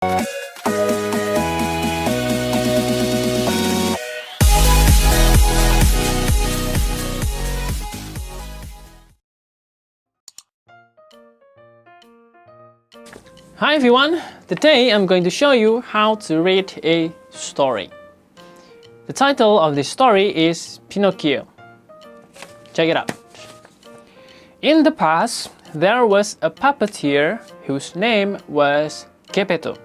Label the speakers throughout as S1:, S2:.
S1: Hi everyone! Today I'm going to show you how to read a story. The title of this story is Pinocchio. Check it out. In the past, there was a puppeteer whose name was Geppetto.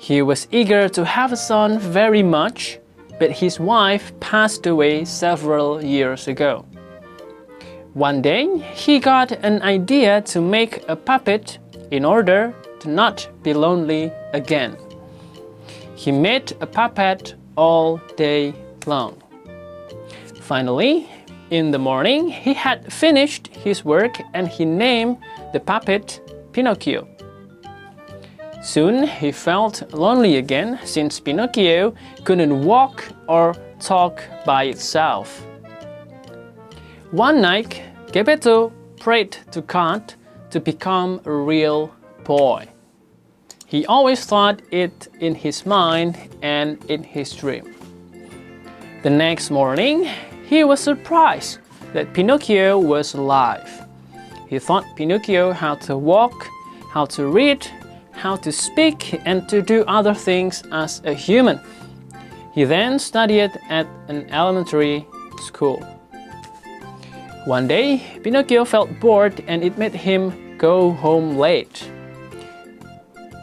S1: He was eager to have a son very much, but his wife passed away several years ago. One day, he got an idea to make a puppet in order to not be lonely again. He made a puppet all day long. Finally, in the morning, he had finished his work and he named the puppet Pinocchio. Soon, he felt lonely again since Pinocchio couldn't walk or talk by itself. One night, Geppetto prayed to God to become a real boy. He always thought it in his mind and in his dream. The next morning, he was surprised that Pinocchio was alive. He taught Pinocchio how to walk, how to read, how to speak, and to do other things as a human. He then studied at an elementary school. One day, Pinocchio felt bored and it made him go home late.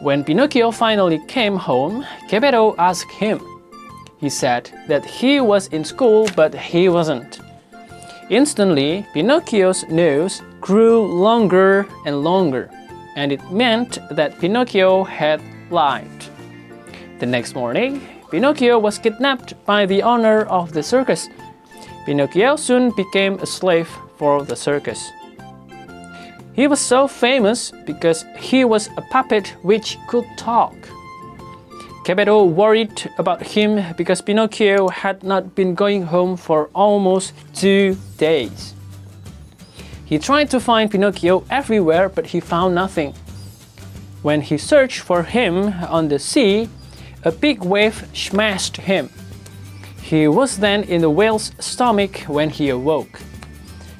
S1: When Pinocchio finally came home, Geppetto asked him. He said that he was in school, but he wasn't. Instantly, Pinocchio's nose grew longer and longer, and it meant that Pinocchio had lied. The next morning, Pinocchio was kidnapped by the owner of the circus. Pinocchio soon became a slave for the circus. He was so famous because he was a puppet which could talk. Geppetto worried about him because Pinocchio had not been going home for almost 2 days. He tried to find Pinocchio everywhere, but he found nothing. When he searched for him on the sea, a big wave smashed him. He was then in the whale's stomach when he awoke.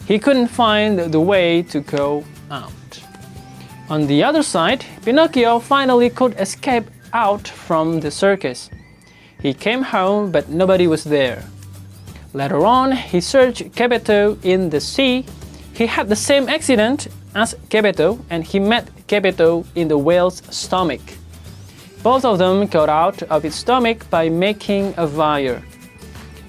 S1: He couldn't find the way to go out. On the other side, Pinocchio finally could escape out from the circus. He came home, but nobody was there. Later on, he searched Geppetto in the sea. He had the same accident as Geppetto, and he met Geppetto in the whale's stomach. Both of them got out of its stomach by making a fire.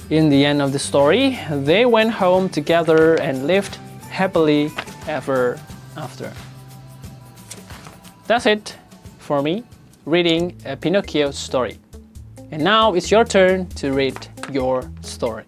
S1: In the end of the story, they went home together and lived happily ever after. That's it for me, reading a Pinocchio story. And now it's your turn to read your story.